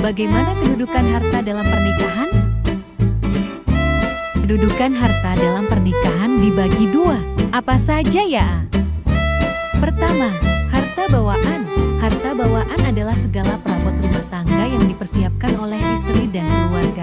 Bagaimana kedudukan harta dalam pernikahan? Kedudukan harta dalam pernikahan dibagi dua. Apa saja ya? Pertama, harta bawaan. Harta bawaan adalah segala perabot rumah tangga yang dipersiapkan oleh istri dan keluarga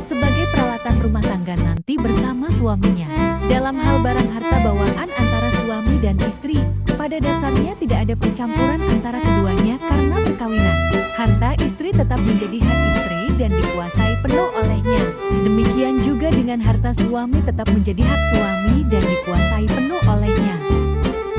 sebagai peralatan rumah tangga nanti bersama suaminya. Dalam hal barang harta bawaan antara suami dan istri, pada dasarnya tidak ada percampuran antara keduanya karena perkawinan. Harta istri tetap menjadi hak istri dan dikuasai penuh olehnya. Demikian juga dengan harta suami tetap menjadi hak suami dan dikuasai penuh olehnya.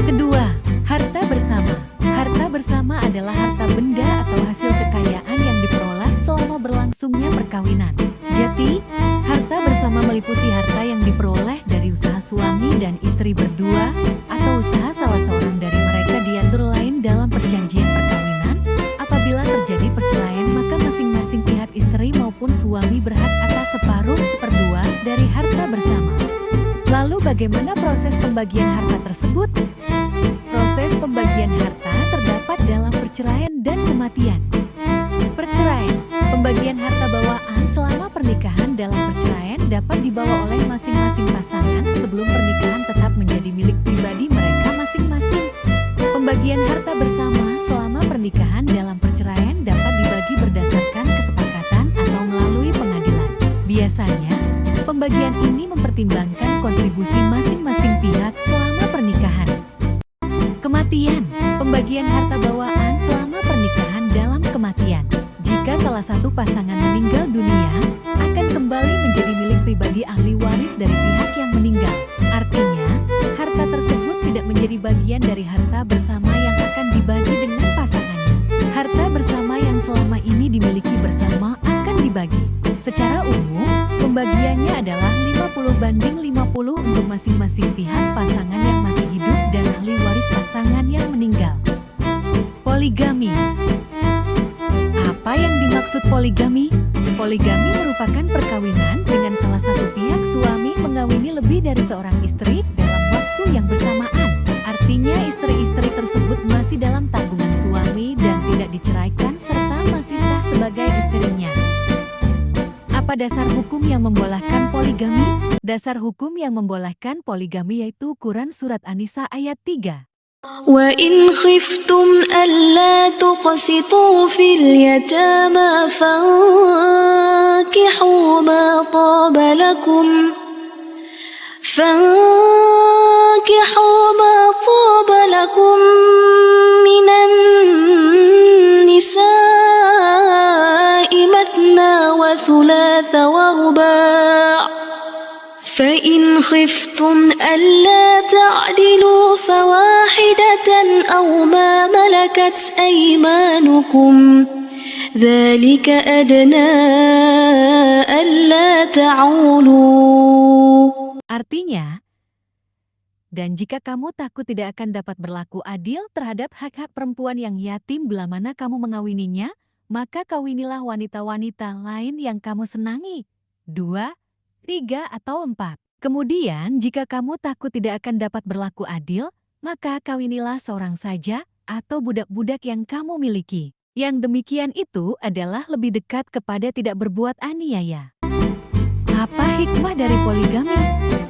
Kedua, harta bersama. Harta bersama adalah harta benda atau hasil kekayaan yang diperoleh selama berlangsungnya perkawinan. Jadi, harta bersama meliputi harta yang diperoleh dari usaha suami dan istri berdua atau usaha salah seorang dari mereka diatur lain dalam perjanjian perkawinan. Apabila terjadi perceraian, maka masing-masing pihak istri maupun suami berhak atas separuh/seperdua dari harta bersama. Lalu bagaimana proses pembagian harta tersebut? Proses pembagian harta terdapat dalam perceraian dan kematian. Perceraian, pembagian harta bawaan selama pernikahan dalam perceraian dapat dibawa oleh masing-masing pasangan sebelum pernikahan tetap menjadi milik pribadi mereka masing-masing. Pembagian harta bersama selama pernikahan dalam perceraian dapat dibagi berdasarkan kesepakatan atau melalui pengadilan. Biasanya, pembagian ini mempertimbangkan kontribusi masing-masing pihak selama pernikahan. Kematian, pembagian harta bawaan selama pernikahan dalam kematian. Jika salah satu pasangan meninggal dunia, akan kembali menjadi milik pribadi ahli waris dari pihak yang meninggal. Artinya, harta tersebut tidak menjadi bagian dari harta bersama yang akan dibagi dengan pasangannya. Harta bersama yang selama ini dimiliki bersama akan dibagi. Secara umum, pembagiannya adalah 50/50 untuk masing-masing pihak pasangan yang masih hidup dan ahli waris pasangan yang meninggal. Poligami. Apa yang dimaksud poligami? Poligami merupakan perkawinan dengan salah satu pihak suami mengawini lebih dari seorang istri dalam waktu yang bersamaan. Artinya istri-istri tersebut masih dalam tanggungan suami dan tidak diceraikan serta masih sah sebagai istrinya. Apa dasar hukum yang membolehkan poligami? Dasar hukum yang membolehkan poligami yaitu Quran Surat An-Nisa ayat 3. وَإِنْ خِفْتُمْ أَلَّا تُقْسِطُوا فِي الْيَتَامَى فَانكِحُوا مَا طَابَ لَكُم مِّنَ النِّسَاءِ مَثْنَى وَثُلَاثَ وَرُبَاعَ فَإِنْ خِفْتُمْ أَلَّا تَعْدِلُوا فَوَاحِدَةً أَوْ مَا مَلَكَتْ أَيْمَانُكُمْ ذَلِكَ أَدْنَى أَلَّا تَعُولُوا. Artinya, dan jika kamu takut tidak akan dapat berlaku adil terhadap hak-hak perempuan yang yatim bila mana kamu mengawininya, maka kawinilah wanita-wanita lain yang kamu senangi. 2, 3 atau 4. Kemudian jika kamu takut tidak akan dapat berlaku adil, maka kawinilah seorang saja atau budak-budak yang kamu miliki. Yang demikian itu adalah lebih dekat kepada tidak berbuat aniaya. Apa hikmah dari poligami?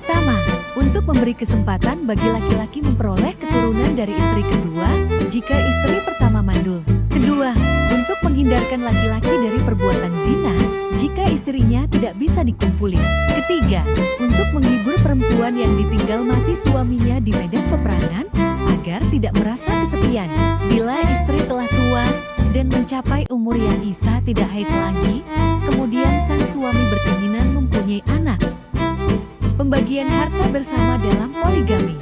Pertama, untuk memberi kesempatan bagi laki-laki memperoleh keturunan dari istri kedua jika istri pertama mandul. Kedua, untuk menghindarkan laki-laki dari perbuatan zina jika istrinya tidak bisa dikumpuli. Ketiga, untuk menghibur perempuan yang ditinggal mati suaminya di medan peperangan agar tidak merasa kesepian. Bila istri telah tua dan mencapai umur yang isa tidak haid lagi, kemudian sang suami berkeinginan mempunyai anak. Pembagian harta bersama dalam poligami.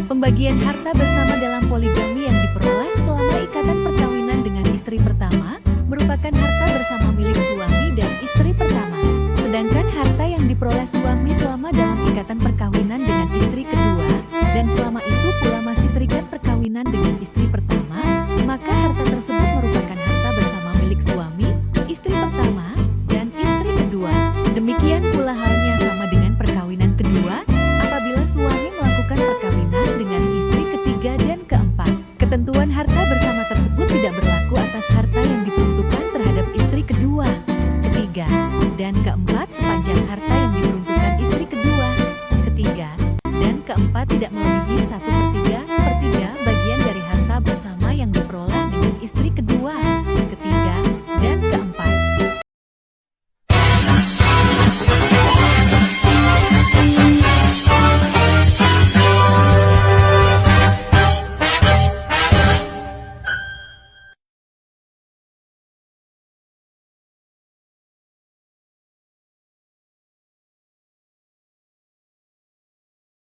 Pembagian harta bersama dalam poligami yang diperoleh selama ikatan perkawinan dengan istri pertama merupakan harta bersama milik suami dan istri pertama. Sedangkan harta yang diperoleh suami selama dalam ikatan perkawinan dengan istri kedua dan selama itu pula masih terikat perkawinan dengan istri pertama, maka harta tersebut merupakan harta bersama milik suami, istri pertama, dan istri kedua. Demikian pula halnya sama dengan perkawinan kedua, apabila suami melakukan perkawinan dengan istri ketiga dan keempat. Ketentuan harta bersama tersebut tidak berlaku atas harta yang diperuntukkan terhadap sepanjang harta yang diperuntukkan istri kedua, ketiga, dan keempat tidak melebihi 1/3